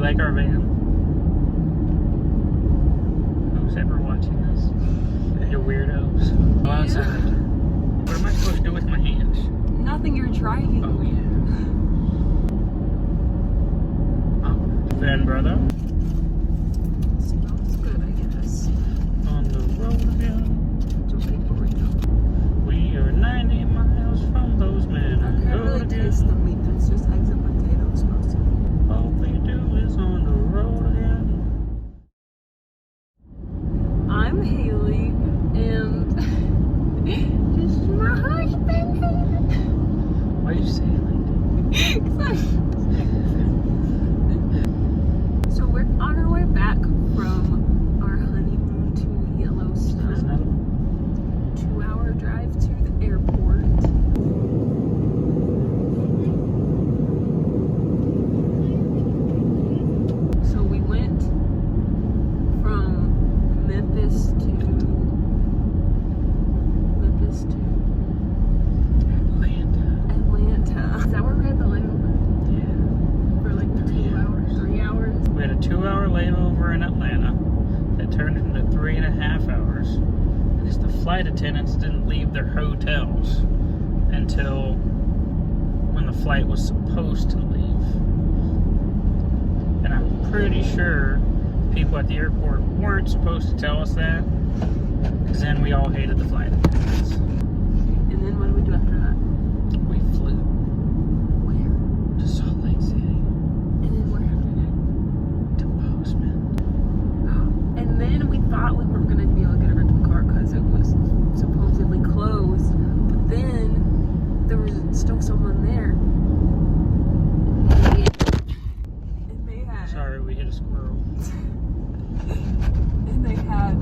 like our van? Who's ever watching this? You weirdos. Go outside. What am I supposed to do with my hands? Nothing, you're driving. Oh, yeah. Oh, van, brother. Smells good, I guess. On the road again. It's a big burrito. We are 90 miles from those men. I can't really taste the meat. It's just eggs and potatoes mostly. All we do is on the road again. I'm Haley, and this is my husband. Why did you say it like that? So we're on our way back from our honeymoon to Yellowstone. 2-hour drive to the airport. So we went from Memphis to Atlanta. Is that where we had the layover? Yeah. For like 2 hours, 3 hours? We had a 2-hour layover in Atlanta that turned into 3.5 hours because the flight attendants didn't leave their hotels until when the flight was supposed to leave. And I'm pretty sure people at the airport weren't supposed to tell us that, because then we all hated the flight attendants. And then what did we do after that? We flew Where? to Salt Lake City, And then where after to Bozeman. that? And then we thought we weren't going to be able to get a rental car because it was supposedly closed. But then there was still someone there. And they had... Sorry, we hit a squirrel. And they had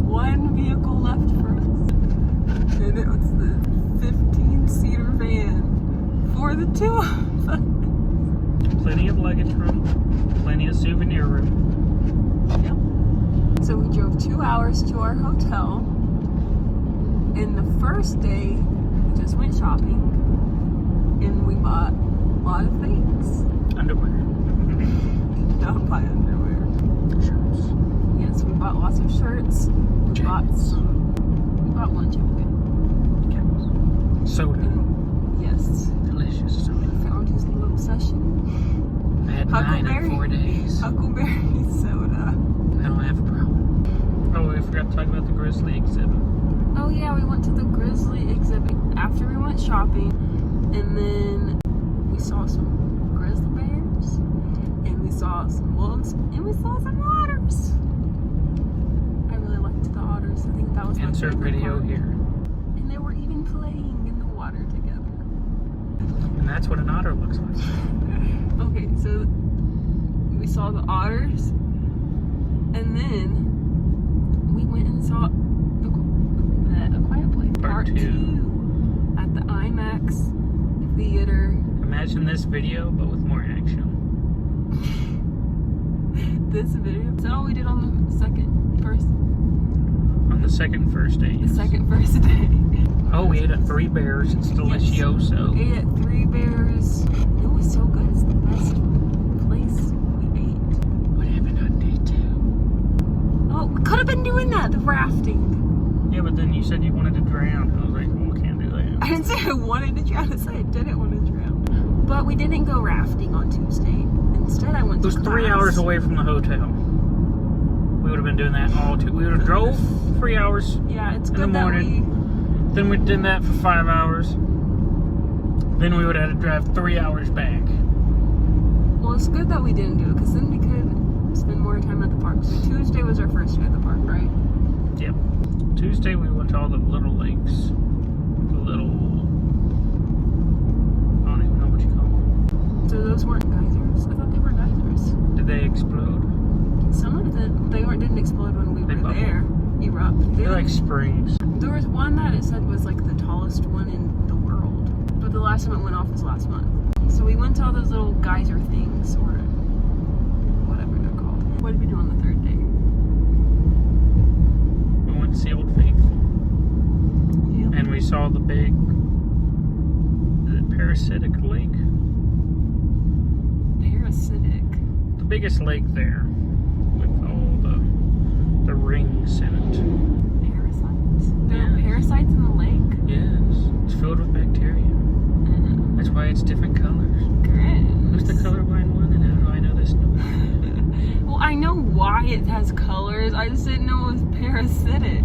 one vehicle left for us. And it was the 15-seater van for the two of us. Plenty of luggage room, plenty of souvenir room. Yep. So we drove 2 hours to our hotel. And the first day, we just went shopping. And we bought a lot of things. Underwear. Don't buy underwear. Shirts. Yes, we bought lots of shirts. We bought one jacket. Soda. Yes. Delicious soda. We found his little obsession. I had 9 in 4 days. Huckleberry soda. I don't have a problem. Oh, we forgot to talk about the Grizzly exhibit. Oh yeah, we went to the Grizzly exhibit after we went shopping. And then we saw some grizzly bears. And we saw some wolves. And we saw some otters. I really liked the otters. I think that was my Insert favorite video part. here. And they were even playing in the water together. And that's what an otter looks like. Okay, so we saw the otters, and then we went and saw the A Quiet Place Part 2 at the IMAX theater. Imagine this video, but with more action. This video. Is that all we did on the first day. The second first day. Oh, we ate at 3 Bears. It's delicioso. We ate at 3 Bears. It was so good. It's the best place we ate. What happened on day 2? Oh, we could have been doing that, the rafting. Yeah, but then you said you wanted to drown. I was like, well, we can't do that. I didn't say I wanted to drown. I said I didn't want to drown. But we didn't go rafting on Tuesday. Instead, I went to It was class. 3 hours away from the hotel. We would have been doing that all too. We would have drove 3 hours Yeah, it's in good the that morning. Then we did that for 5 hours. Then we would have to drive 3 hours back. Well, it's good that we didn't do it, because then we could spend more time at the park. So Tuesday was our first day at the park, right? Yep. Tuesday we went to all the little lakes. The little... I don't even know what you call them. So those weren't geysers? I thought they were geysers. Did they explode? Some of them, didn't explode when we They were bubbled. there. Erupt. They're like springs. There was one that it said was like the tallest one in the world. But the last time it went off was last month. So we went to all those little geyser things, or whatever they're called. What did we do on the third day? We went to see Old Faithful. Yep. And we saw the big... Is it Parasitic Lake? Parasitic. The biggest lake there with all the rings in it. Parasites? There are parasites in the lake? Yes. It's filled with bacteria. That's why it's different colors. Gross. Who's the colorblind one, and how do I know this? Well, I know why it has colors. I just didn't know it was parasitic.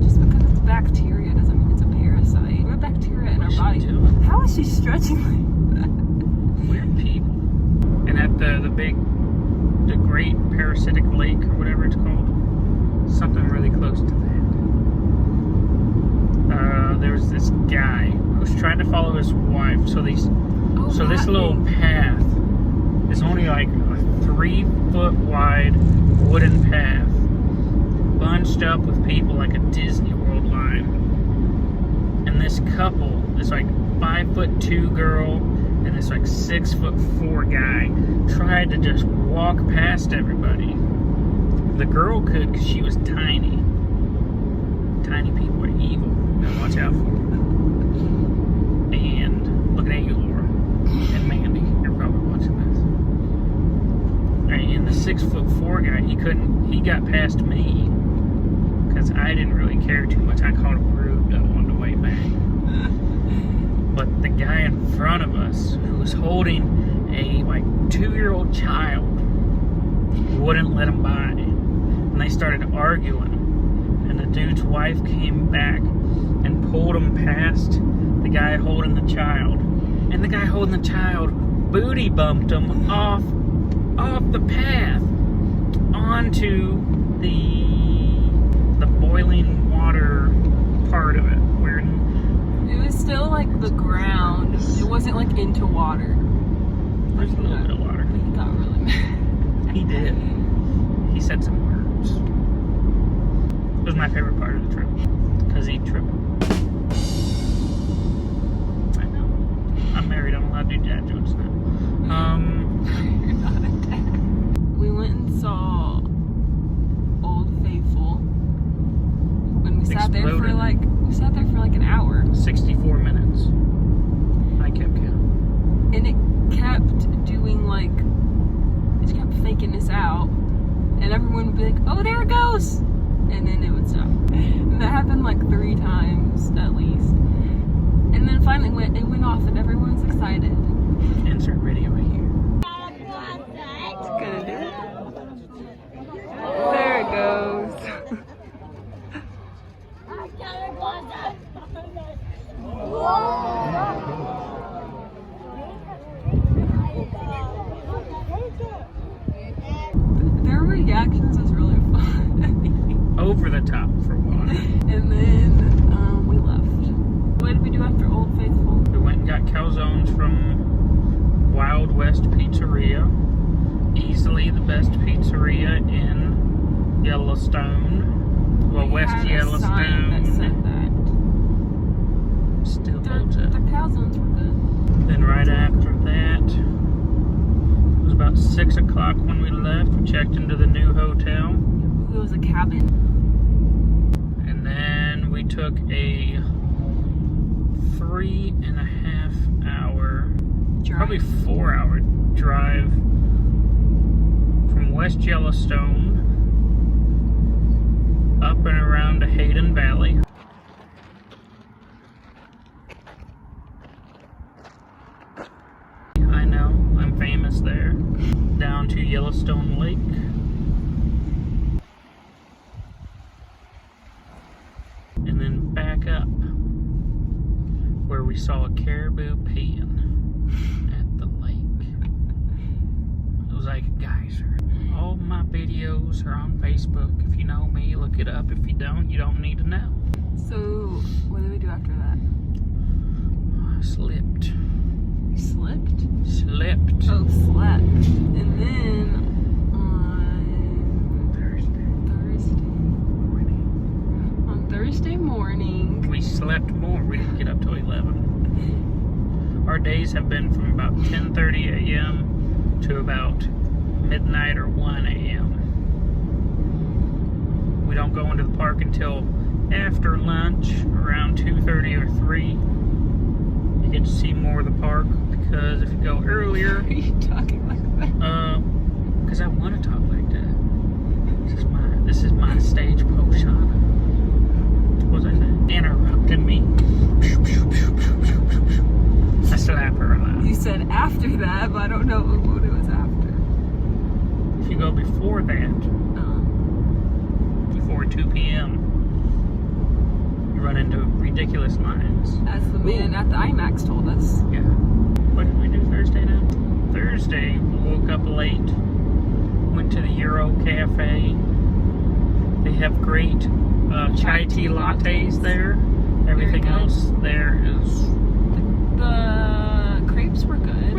Just because it's bacteria doesn't mean it's a parasite. We have bacteria in our body. Doing? How is she stretching like that? Weird people. And at the Great Parasitic Lake, or whatever it's called, something really close to that. There was this guy who was trying to follow his wife. So this little path is only like a 3-foot wide wooden path, bunched up with people like a Disney World line. And this couple, this like 5'2" girl and this like 6'4" guy, tried to just walk past everybody. The girl could because she was tiny. Tiny people are evil. Now watch out for them. And looking at you, Laura. And Mandy, you're probably watching this. And the 6'4" guy, he got past me because I didn't really care too much. I called him rude on the way back. But the guy in front of us, who was holding a like 2-year-old child, wouldn't let him by. And they started arguing. And the dude's wife came back and pulled him past the guy holding the child. And the guy holding the child booty bumped him off the path onto the boiling water part of it. Where it was still like the ground. It wasn't like into water. There's a little bit of water. He got really mad. He did. He said some words. It was my favorite part of the trip. Because he tripped. I know. I'm married. I'm allowed to do dad jokes now. You're not a dad. We went and saw Old Faithful. When we sat there for like an hour. 64 minutes. I kept counting. And it kept doing like, it kept faking us out. And everyone would be like, oh, there it goes. And then it would stop. And that happened like 3 times at least. And then finally it went off and everyone was excited. Insert video right here. It's gonna do it. There it goes. Their reactions was really fun. Over the top for water. And then we left. What did we do after Old Faithful? We went and got calzones from Wild West Pizzeria. Easily the best pizzeria in Yellowstone. Well, West Had a Yellowstone. sign that said that. Still holds up. The calzones were good. Then right after that, it was about 6 o'clock when we left. We checked into the new hotel. It was a cabin. And then we took a 3.5 hour, probably 4 hour drive from West Yellowstone up and around to Hayden Valley. I know, I'm famous there. Down to Yellowstone Lake. And then back up where we saw a caribou peeing at the lake. It was like a geyser. All my videos are on Facebook. If you know me, look it up. If you don't, you don't need to know. So, what did we do after that? I slipped. You slipped? Slept. Oh, slept. And then on Thursday morning, we slept more. We didn't get up till 11. Our days have been from about 10:30 a.m. to about midnight or 1 a.m. We don't go into the park until after lunch, around 2:30 or 3. You get to see more of the park because if you go earlier, are you talking like that? Because I want to talk like that. This is my stage persona. What was I saying? Interrupted me. I slap her a lot. You said after that, but I don't know what it was after. If you go before that, before 2 p.m., you run into ridiculous lines. As the man at the IMAX told us. Yeah. What did we do Thursday now? Thursday, we woke up late, went to the Euro Café. They have great chai tea lattes there. Everything else there is... The crepes were good.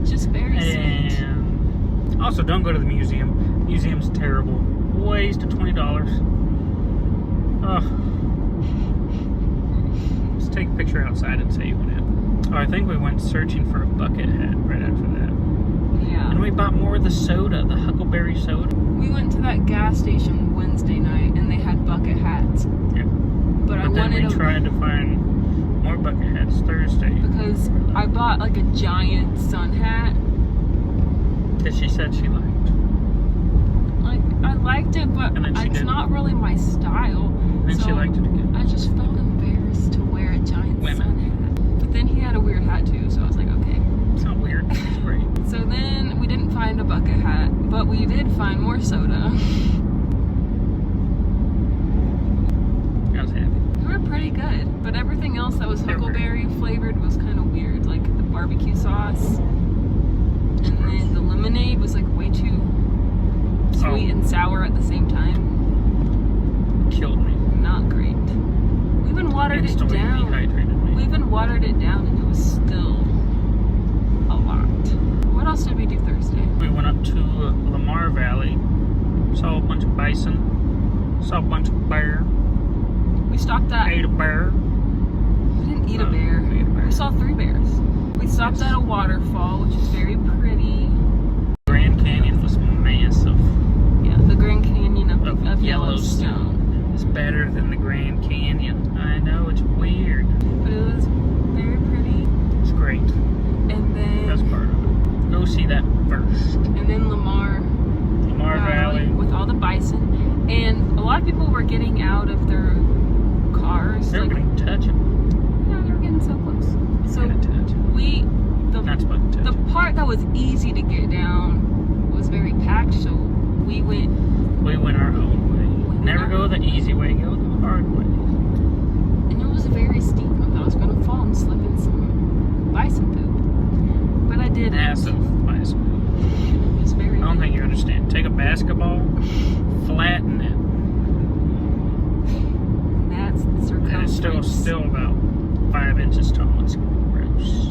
Just very sweet. And also, don't go to the museum. Museum's terrible. Waste of $20. Ugh. Let's take a picture outside and say you went in. Oh, I think we went searching for a bucket hat right after that. Yeah. And we bought more of the soda, the Huckleberry soda. We went to that gas station Wednesday night and they had bucket hats. Yeah. But I then wanted we tried to find more bucket hats Thursday. Because I bought like a giant sun hat. That she said she liked. Like, I liked it, but it's not really my style. And then she liked it again. I just felt embarrassed to wear a giant sun hat. But then he had a weird hat too, so I was like, okay. It's not weird, it's great. So then we didn't find a bucket hat, but we did find more soda. I was happy. They were pretty good, but everything else that was Huckleberry flavored was kind of weird, like the barbecue sauce. And then the lemonade was like way too sweet and sour at the same time. Killed me. Not great. We even watered it down. Dehydrated me. We even watered it down and it was still a lot. What else did we do Thursday? We went up to Lamar Valley, saw a bunch of bison, saw a bunch of bear. We stopped at... Ate a bear. We didn't eat a bear. We ate a bear. We saw 3 bears. We stopped at a waterfall, which is very pretty. Grand Canyon was massive. Yeah, the Grand Canyon of Yellowstone. It's better than the Grand Canyon. I know, it's weird. But it was very pretty. It's great. And then... That's part of it. Go see that first. And then Lamar Valley. With all the bison. And a lot of people were getting out of their cars. They were going to touch it. Yeah, they were getting so close. So the part that was easy to get down was very packed, so we went our own way. Never go the easy way, go the hard way. And it was a very steep. I thought I was going to fall and slip in some bison poop. But I didn't. Massive bison poop. It was very I don't think you understand. Take a basketball, flatten it. That's the circumference. And it's still about 5 inches tall. It's gross.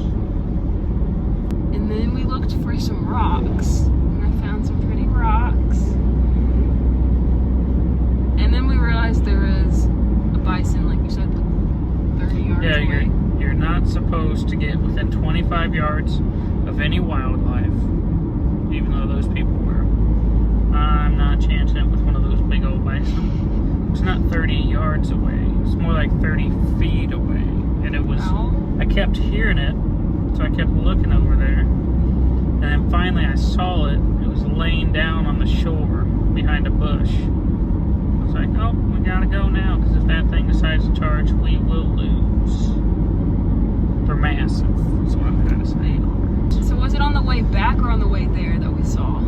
And then we looked for some rocks, and I found some pretty rocks. And then we realized there is a bison, like you said, 30 yards away. Yeah, you're not supposed to get within 25 yards of any wildlife, even though those people were. I'm not chancing it with one of those big old bison. It's not 30 yards away. It's more like 30 feet away. And it was... I kept hearing it, so I kept looking over there. And then finally I saw it. It was laying down on the shore behind a bush. I was like, oh, we gotta go now, because if that thing decides to charge, we will lose. They're massive, that's what I'm trying to say. So was it on the way back or on the way there that we saw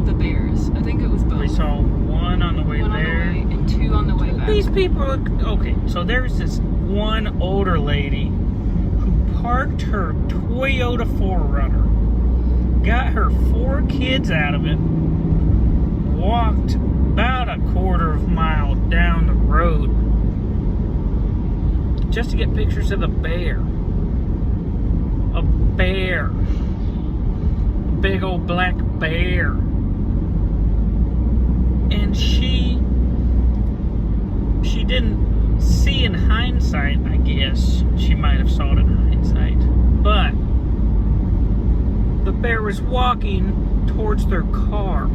the bears? I think it was both. We saw one on the way there. And 2 on the way back. These people are... Okay, so there's this one older lady who parked her Toyota 4Runner, got her 4 kids out of it, walked about a quarter of a mile down the road just to get pictures of the bear. A bear. A big old black bear. And she didn't see in hindsight, I guess. She might have saw it in hindsight. But the bear was walking towards their car.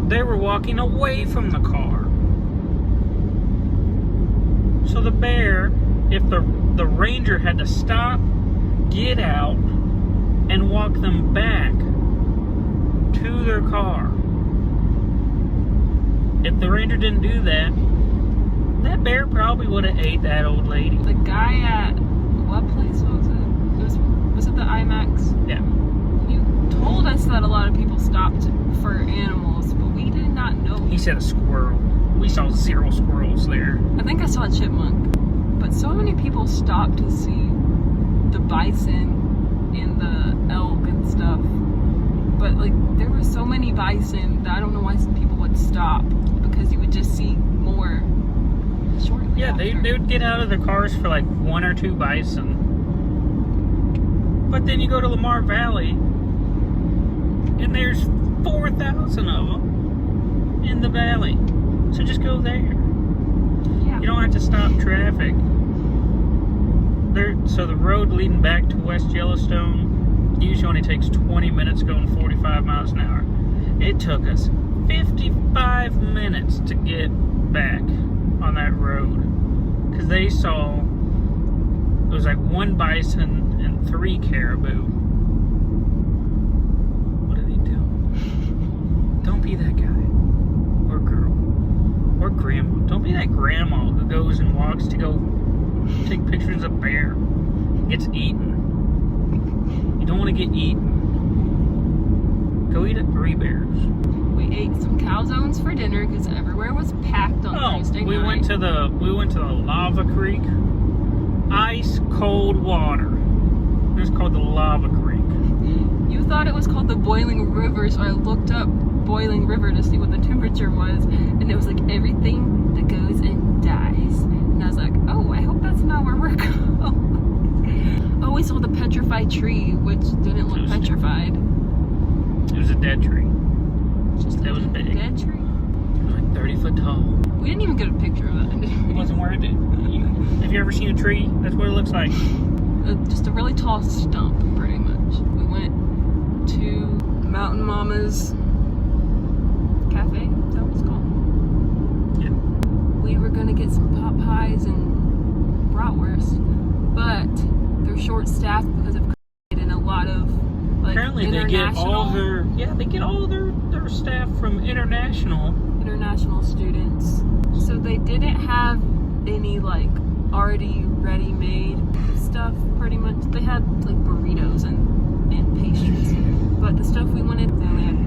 They were walking away from the car. So the bear, if the ranger had to stop, get out, and walk them back, to their car. If the ranger didn't do that, that bear probably would have ate that old lady. The guy at, what place was it? Was it the IMAX? Yeah. You told us that a lot of people stopped for animals, but we did not know. He said a squirrel. We saw 0 squirrels there. I think I saw a chipmunk. But so many people stopped to see the bison and the elk and stuff. But like, there were so many bison that I don't know why some people would stop, because you would just see more shortly Yeah, after. they would get out of their cars for like 1 or 2 bison. But then you go to Lamar Valley, and there's 4,000 of them in the valley. So just go there. Yeah. You don't have to stop traffic. So the road leading back to West Yellowstone usually only takes 20 minutes going 45 miles an hour. It took us 55 minutes to get back on that road. Because they saw, it was like 1 bison and 3 caribou. What are they doing? Don't be that guy. Or girl. Or grandma. Don't be that grandma who goes and walks to go take pictures of bear. Gets eaten. You don't want to get eaten. Go eat at 3 Bears. We ate some calzones for dinner because everywhere was packed on Thursday night. we went to the Lava Creek. Ice cold water. It was called the Lava Creek. You thought it was called the Boiling River, so I looked up Boiling River to see what the temperature was, and it was like everything that goes and dies. And I was like, oh, I hope that's not where we're going. Oh, we saw the Petrified Tree, which didn't look petrified. It was a dead tree. Just It was big. dead tree. It was like 30 foot tall. We didn't even get a picture of that. It wasn't where it did. Have you ever seen a tree? That's what it looks like. Just a really tall stump, pretty much. We went to Mountain Momma's Café, is that what it's called? Yeah. We were gonna get some pot pies and bratwurst, but they're short staffed because of COVID, and a lot of like Apparently they get all their staff from international students. So they didn't have any like already ready-made stuff, pretty much. They had like burritos and pastries, but the stuff we wanted, they only had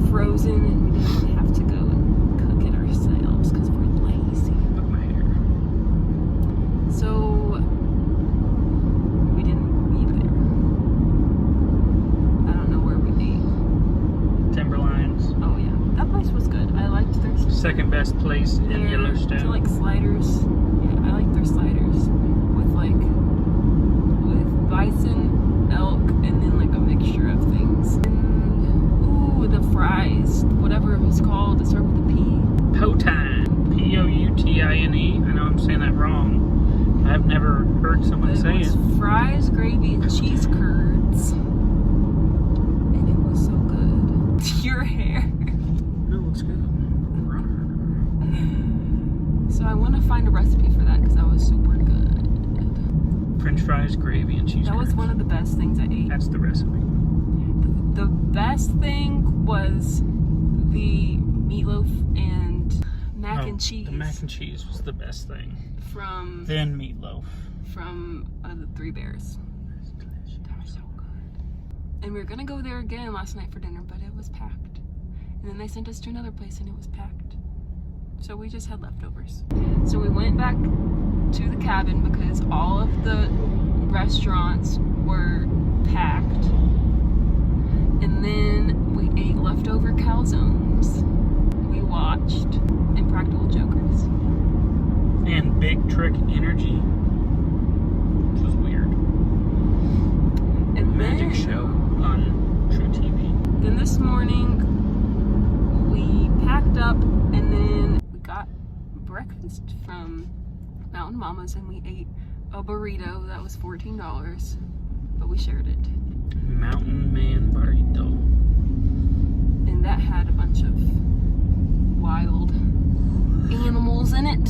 frozen, and we didn't have to go and cook it ourselves because we're lazy. Look at my hair. So we didn't eat there. I don't know where we ate. Timberlines. Oh yeah, that place was good. I liked their Second best place in Yellowstone. Do you like sliders? Yeah, I like their sliders with bison, elk, and then like a mixture of things. And ooh, the fries, whatever it was called, that start with a P. Poutine. Poutine. I know I'm saying that wrong. I've never heard someone say It was it. fries, gravy, and cheese curds, and it was so good. Your hair. No, it looks good. So I want to find a recipe for that because that was super good. French fries, gravy, and cheese That was curds. one of the best things I ate. That's the recipe. The best thing was the meatloaf and mac and cheese. The mac and cheese was the best thing. From Then meatloaf. the 3 Bears. That was so good. And we were gonna go there again last night for dinner, but it was packed. And then they sent us to another place and it was packed. So we just had leftovers. So we went back to the cabin because all of the restaurants were packed. And then we ate leftover calzones. We watched Impractical Jokers. And Big Trick Energy. Which was weird. And Magic then, show on True TV. Then this morning, we packed up and then we got breakfast from Mountain Momma's and we ate a burrito that was $14, but we shared it. Mountain Man Burrito. And that had a bunch of wild animals in it.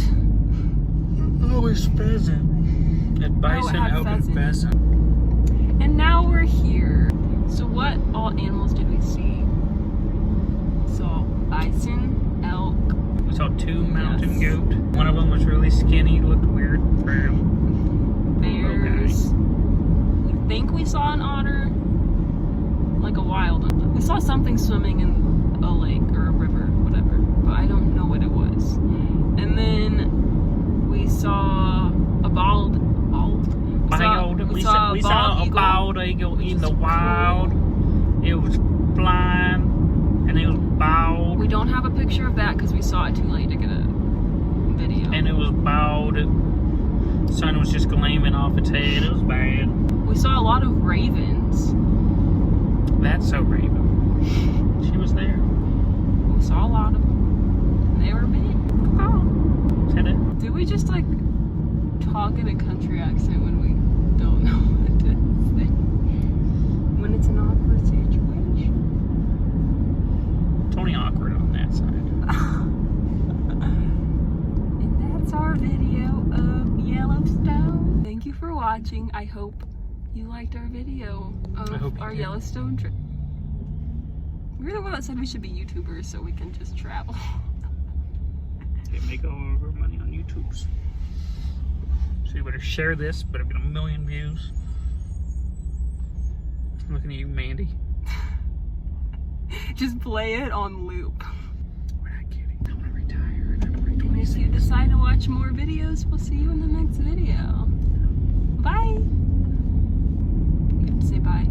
Oh, it's pheasant. At Bison, had elk, and pheasant. And now we're here. So what all animals did we see? bison, elk. We saw 2 mountain goat. One of them was really skinny, looked weird. Bears. Okay. We think we saw an otter. Like a wild one. We saw something swimming in a lake or a river, whatever. But I don't know what it was. And then we saw a bald. We saw a bald eagle in the wild. Cool. It was flying and it was bald. We don't have a picture of that because we saw it too late to get a video. And it was bald. The sun was just gleaming off its head. It was bad. We saw a lot of ravens. That's so Raven. She was there. We saw a lot of them. And they were big. Oh. Is that it? Do we just like talk in a country accent when we don't know what to say? When it's an awkward situation? It's only awkward on that side. And that's our video of Yellowstone. Thank you for watching. I hope you liked our video of our Yellowstone trip. You're the one that said we should be YouTubers so we can just travel. Can't make all of our money on YouTube. So you better share this, better get 1 million views. I'm looking at you, Mandy. Just play it on loop. We're not kidding. I'm gonna retire and I'm gonna And if you decide to watch more videos, we'll see you in the next video. Bye! You have to say bye.